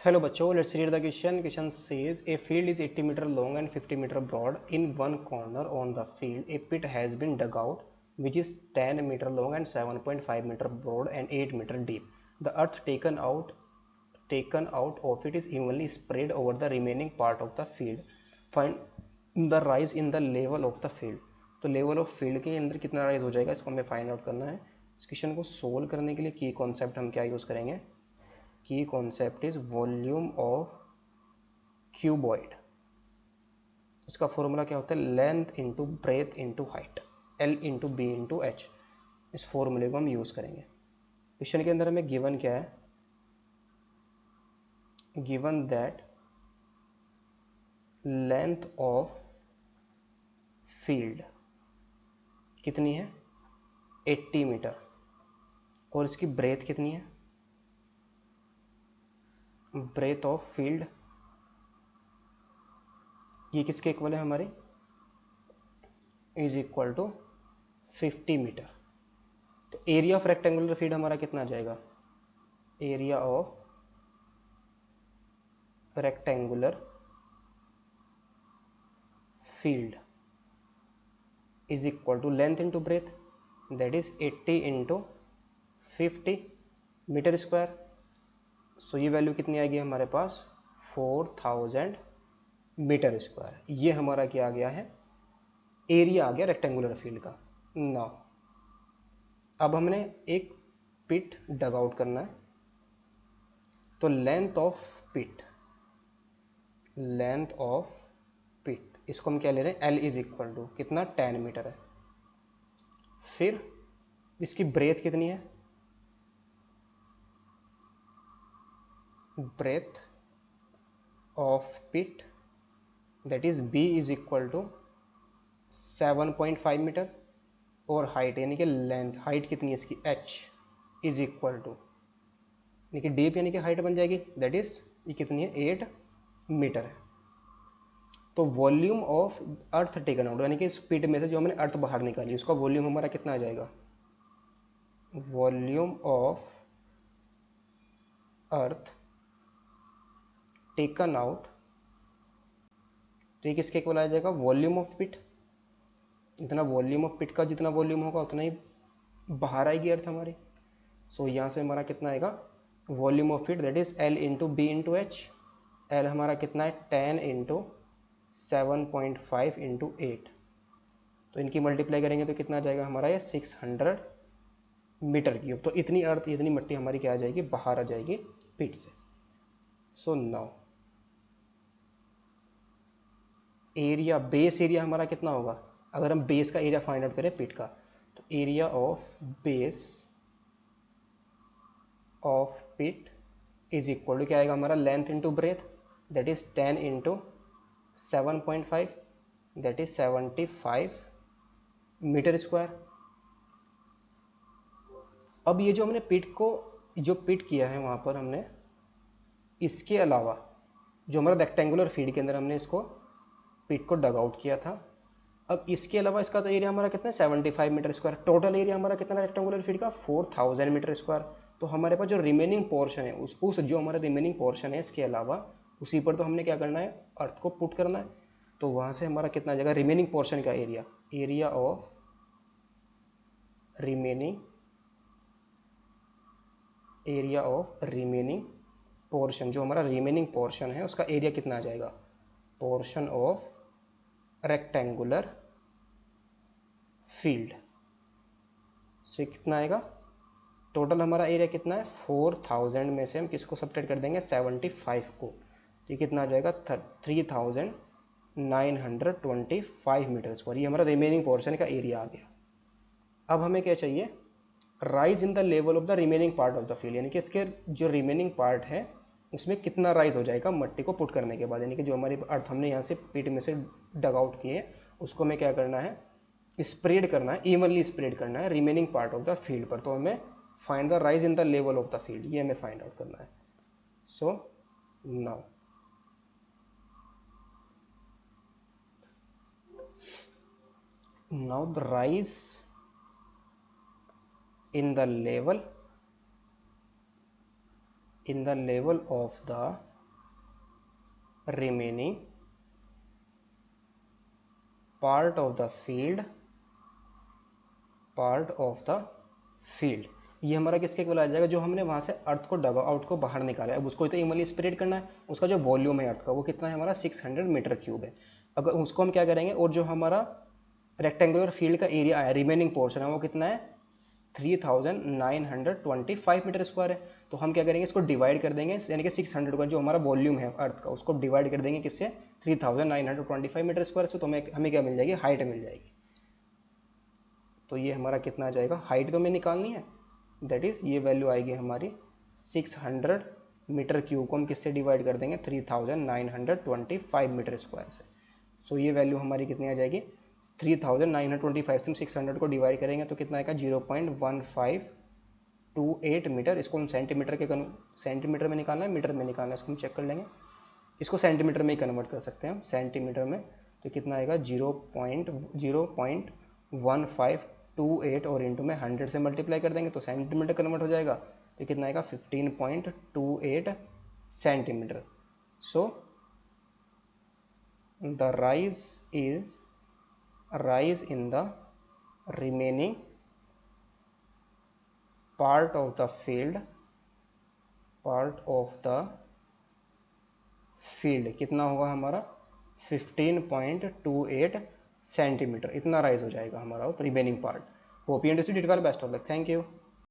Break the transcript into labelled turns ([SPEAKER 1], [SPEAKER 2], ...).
[SPEAKER 1] Hello बच्चों, let's read the question. Question says a field is 80 meter long and 50 meter broad. In one corner on the field, a pit has been dug out, which is 10 meter long and 7.5 meter broad and 8 meter deep. The earth taken out of it is evenly spread over the remaining part of the field. Find the rise in the level of the field. तो level of field के अंदर कितना rise हो जाएगा, इसको हमें find out करना है. इस क्वेश्चन को सोल्व करने के लिए की कॉन्सेप्ट हम क्या यूज़ करेंगे. की concept is volume of cuboid. इसका फॉर्मूला क्या होता है, length into breadth into height, L into B into H. इस फॉर्मूले को हम यूज़ करेंगे. क्वेश्चन के अंदर हमें गिवन क्या है, given that length of field कितनी है 80 मीटर और इसकी ब्रेथ कितनी है, ब्रेथ ऑफ फील्ड ये किसके इक्वल है हमारे, इज इक्वल टू 50 मीटर. तो एरिया ऑफ रेक्टेंगुलर फील्ड हमारा कितना आ जाएगा, area of rectangular field is equal to length into breadth, that is 80 into 50 metre square. So ये वैल्यू कितनी आएगी हमारे पास, 4000 मीटर स्क्वायर. ये हमारा क्या आ गया है, एरिया आ गया रेक्टेंगुलर फील्ड का. नाउ अब हमने एक पिट डग आउट करना है. तो लेंथ ऑफ पिट इसको हम क्या ले रहे हैं, एल इज इक्वल टू कितना 10 मीटर है. फिर इसकी ब्रेथ कितनी है, breadth of pit that is B is equal to 7.5 metre. और हाइट यानी कि लेंथ, हाइट कितनी है इसकी, एच इज इक्वल टू यानी कि डीप यानी कि हाइट बन जाएगी, दैट इज ये कितनी है 8 मीटर है. तो volume of earth taken out यानी कि इस पिट में से जो हमने अर्थ बाहर निकाली उसका वॉल्यूम हमारा कितना आ जाएगा, volume of earth taken out, तो ये किसके इक्वल आ जाएगा, वॉल्यूम ऑफ पिट. इतना वॉल्यूम ऑफ पिट का जितना वॉल्यूम होगा उतना ही बाहर आएगी अर्थ हमारी. सो यहाँ से हमारा कितना आएगा, volume of pit that is L into B into H. L हमारा कितना है 10 इंटू 7.5 इंटू 8. तो इनकी मल्टीप्लाई करेंगे तो कितना आ जाएगा हमारा ये 600 मीटर क्यूब. तो इतनी अर्थ, इतनी मिट्टी हमारी क्या आ जाएगी, बाहर आ जाएगी पिट से. So now area, base area हमारा कितना होगा, अगर हम बेस का एरिया फाइंड आउट करें पिट का, तो area of base of pit is equal to क्या आएगा हमारा, length into breadth that is 10 into 7.5 that is 75 metre square. अब ये जो हमने पिट को जो पिट किया है वहाँ पर हमने, इसके अलावा जो हमारा रेक्टेंगुलर फील्ड के अंदर हमने इसको पिट को डग आउट किया था. अब इसके अलावा इसका तो एरिया हमारा कितना है 75 मीटर स्क्वायर. टोटल एरिया हमारा कितना रेक्टेंगुलर फील्ड का 4000 मीटर स्क्वायर. तो हमारे पास जो रिमेनिंग पोर्शन है उस जो हमारा रिमेनिंग पोर्शन है इसके अलावा उसी पर तो हमने क्या करना है, अर्थ को पुट करना है. तो वहाँ से हमारा कितना आ जाएगा रिमेनिंग पोर्शन का area, area of remaining portion, जो हमारा रिमेनिंग पोर्शन है उसका एरिया कितना आ जाएगा, पोर्शन ऑफ रेक्टेंगुलर फील्ड. से कितना आएगा, टोटल हमारा एरिया कितना है 4000 में से हम किसको सब्ट्रैक्ट कर देंगे 75 को. ये कितना आ जाएगा 3925 मीटर स्क्वायर. ये हमारा रिमेनिंग पोर्शन का एरिया आ गया. अब हमें क्या चाहिए, rise in the level of the remaining part of the field, यानी कि इसके जो रिमेनिंग पार्ट है उसमें कितना राइज हो जाएगा मट्टी को पुट करने के बाद. यानी कि जो हमारी अर्थ हमने यहाँ से पिट में से डग आउट किए उसको हमें क्या करना है, स्प्रेड करना है, इवनली स्प्रेड करना है remaining part of the field पर. तो हमें find the rise in the level of the field, ये हमें फाइंड आउट करना है. So now the rise in the level of the remaining part of the field ये हमारा किसके इक्वल आ जाएगा, जो हमने वहाँ से अर्थ को डग आउट को बाहर निकाला है, अब उसको तो इक्वली स्प्रेड करना है। उसका जो वॉल्यूम है अर्थ का वो कितना है हमारा 600 मीटर क्यूब है। अगर उसको हम क्या करेंगे, और जो हमारा रेक्टेंगुलर फील्ड का एरिया है रिमेनिंग पोर्शन है वो कितना है 3925 मीटर स्क्वायर है। तो हम क्या करेंगे, इसको डिवाइड कर देंगे, यानी कि 600 का जो हमारा वॉल्यूम है अर्थ का उसको डिवाइड कर देंगे किससे 3925 मीटर स्क्वायर से, तो हमें क्या मिल जाएगी, हाइट मिल जाएगी। तो ये हमारा कितना आ जाएगा, हाइट तो हमें निकालनी है, दैट इज़ ये वैल्यू आएगी हमारी 600 मीटर क्यूब को हम किससे डिवाइड कर देंगे 3925 मीटर स्क्वायर से। सो ये वैल्यू हमारी कितनी आ जाएगी 3925 से हम 600 को डिवाइड करेंगे तो कितना आएगा 0.1528 मीटर। इसको हम सेंटीमीटर में निकालना है, मीटर में निकालना है, इसको हम चेक कर लेंगे। इसको सेंटीमीटर में ही कन्वर्ट कर सकते हैं हम सेंटीमीटर में, तो कितना आएगा 0.1528 और इंटू में 100 से मल्टीप्लाई कर देंगे तो सेंटीमीटर कन्वर्ट हो जाएगा, तो कितना आएगा 15.28 centimetre. So the rise in the remaining part of the field कितना होगा हमारा 15.28 सेंटीमीटर, इतना राइज हो जाएगा हमारा remaining part. Hope you understood it. Well, best of luck, thank you.